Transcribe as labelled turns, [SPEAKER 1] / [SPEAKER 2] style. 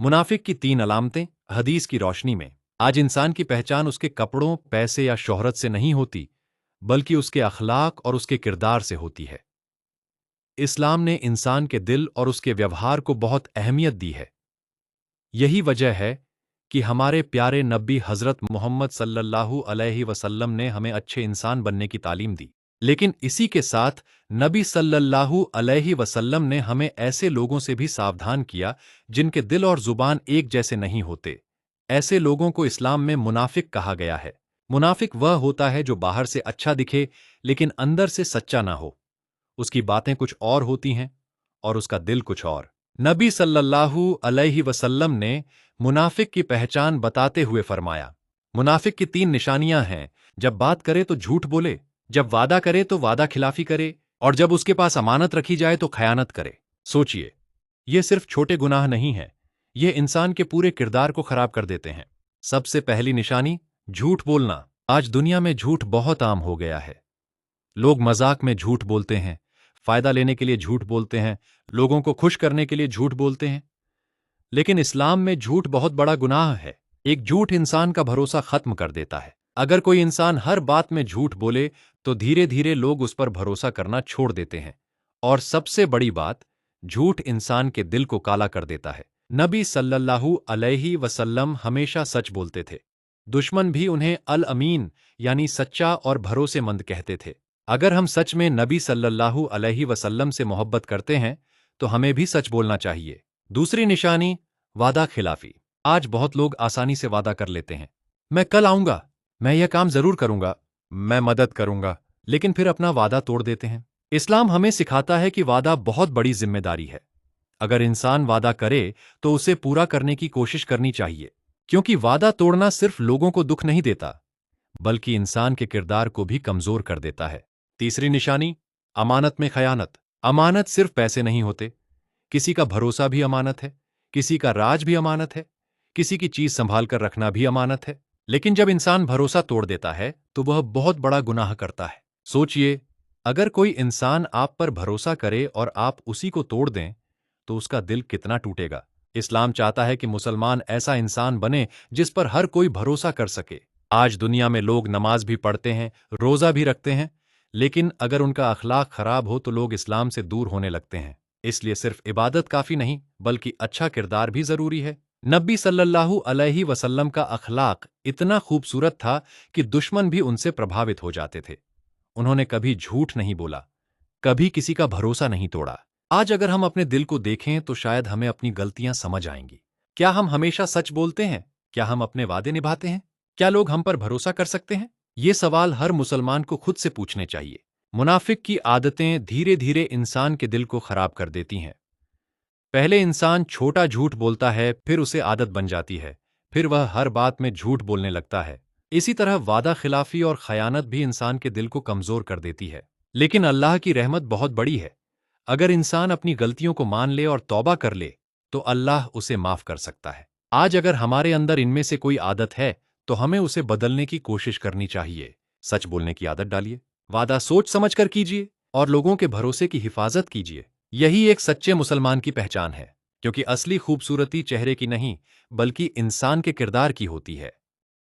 [SPEAKER 1] मुनाफिक की 3 अलामतें हदीस की रोशनी में। आज इंसान की पहचान उसके कपड़ों, पैसे या शोहरत से नहीं होती, बल्कि उसके अखलाक और उसके किरदार से होती है। इस्लाम ने इंसान के दिल और उसके व्यवहार को बहुत अहमियत दी है। यही वजह है कि हमारे प्यारे नबी हज़रत मोहम्मद सल्लल्लाहु अलैहि वसल्लम ने हमें अच्छे इंसान बनने की तालीम दी। लेकिन इसी के साथ नबी सल्लल्लाहु अलैहि वसल्लम ने हमें ऐसे लोगों से भी सावधान किया जिनके दिल और जुबान एक जैसे नहीं होते। ऐसे लोगों को इस्लाम में मुनाफिक कहा गया है। मुनाफिक वह होता है जो बाहर से अच्छा दिखे लेकिन अंदर से सच्चा ना हो। उसकी बातें कुछ और होती हैं और उसका दिल कुछ और। नबी सल्लल्लाहु अलैहि वसल्लम ने मुनाफिक की पहचान बताते हुए फरमाया, मुनाफिक की 3 निशानियां हैं। जब बात करे तो झूठ बोले, जब वादा करे तो वादा खिलाफी करे, और जब उसके पास अमानत रखी जाए तो खयानत करे। सोचिए, ये सिर्फ छोटे गुनाह नहीं हैं, ये इंसान के पूरे किरदार को खराब कर देते हैं। सबसे पहली निशानी, झूठ बोलना। आज दुनिया में झूठ बहुत आम हो गया है। लोग मजाक में झूठ बोलते हैं, फायदा लेने के लिए झूठ बोलते हैं, लोगों को खुश करने के लिए झूठ बोलते हैं। लेकिन इस्लाम में झूठ बहुत बड़ा गुनाह है। एक झूठ इंसान का भरोसा खत्म कर देता है। अगर कोई इंसान हर बात में झूठ बोले तो धीरे धीरे लोग उस पर भरोसा करना छोड़ देते हैं। और सबसे बड़ी बात, झूठ इंसान के दिल को काला कर देता है। नबी सल्लल्लाहु अलैहि वसल्लम हमेशा सच बोलते थे। दुश्मन भी उन्हें अल अमीन यानी सच्चा और भरोसेमंद कहते थे। अगर हम सच में नबी सल्लल्लाहु अलैहि वसल्लम से मोहब्बत करते हैं तो हमें भी सच बोलना चाहिए। दूसरी निशानी, वादा खिलाफी। आज बहुत लोग आसानी से वादा कर लेते हैं। मैं कल आऊंगा, मैं यह काम जरूर करूंगा, मैं मदद करूंगा, लेकिन फिर अपना वादा तोड़ देते हैं। इस्लाम हमें सिखाता है कि वादा बहुत बड़ी जिम्मेदारी है। अगर इंसान वादा करे तो उसे पूरा करने की कोशिश करनी चाहिए, क्योंकि वादा तोड़ना सिर्फ लोगों को दुख नहीं देता, बल्कि इंसान के किरदार को भी कमजोर कर देता है। तीसरी निशानी, अमानत में खयानत। अमानत सिर्फ पैसे नहीं होते, किसी का भरोसा भी अमानत है, किसी का राज भी अमानत है, किसी की चीज संभाल कर रखना भी अमानत है। लेकिन जब इंसान भरोसा तोड़ देता है तो वह बहुत बड़ा गुनाह करता है। सोचिए, अगर कोई इंसान आप पर भरोसा करे और आप उसी को तोड़ दें तो उसका दिल कितना टूटेगा। इस्लाम चाहता है कि मुसलमान ऐसा इंसान बने जिस पर हर कोई भरोसा कर सके। आज दुनिया में लोग नमाज भी पढ़ते हैं, रोजा भी रखते हैं, लेकिन अगर उनका अखलाक खराब हो तो लोग इस्लाम से दूर होने लगते हैं। इसलिए सिर्फ इबादत काफी नहीं, बल्कि अच्छा किरदार भी जरूरी है। नबी सल्लल्लाहु अलैहि वसल्लम का अखलाक इतना खूबसूरत था कि दुश्मन भी उनसे प्रभावित हो जाते थे। उन्होंने कभी झूठ नहीं बोला, कभी किसी का भरोसा नहीं तोड़ा। आज अगर हम अपने दिल को देखें तो शायद हमें अपनी गलतियां समझ आएंगी। क्या हम हमेशा सच बोलते हैं? क्या हम अपने वादे निभाते हैं? क्या लोग हम पर भरोसा कर सकते हैं? ये सवाल हर मुसलमान को खुद से पूछने चाहिए। मुनाफिक की आदतें धीरे धीरे इंसान के दिल को खराब कर देती हैं। पहले इंसान छोटा झूठ बोलता है, फिर उसे आदत बन जाती है, फिर वह हर बात में झूठ बोलने लगता है। इसी तरह वादा खिलाफी और खयानत भी इंसान के दिल को कमजोर कर देती है। लेकिन अल्लाह की रहमत बहुत बड़ी है। अगर इंसान अपनी गलतियों को मान ले और तौबा कर ले तो अल्लाह उसे माफ कर सकता है। आज अगर हमारे अंदर इनमें से कोई आदत है तो हमें उसे बदलने की कोशिश करनी चाहिए। सच बोलने की आदत डालिए, वादा सोच समझ कर कीजिए और लोगों के भरोसे की हिफाजत कीजिए। यही एक सच्चे मुसलमान की पहचान है, क्योंकि असली खूबसूरती चेहरे की नहीं, बल्कि इंसान के किरदार की होती है।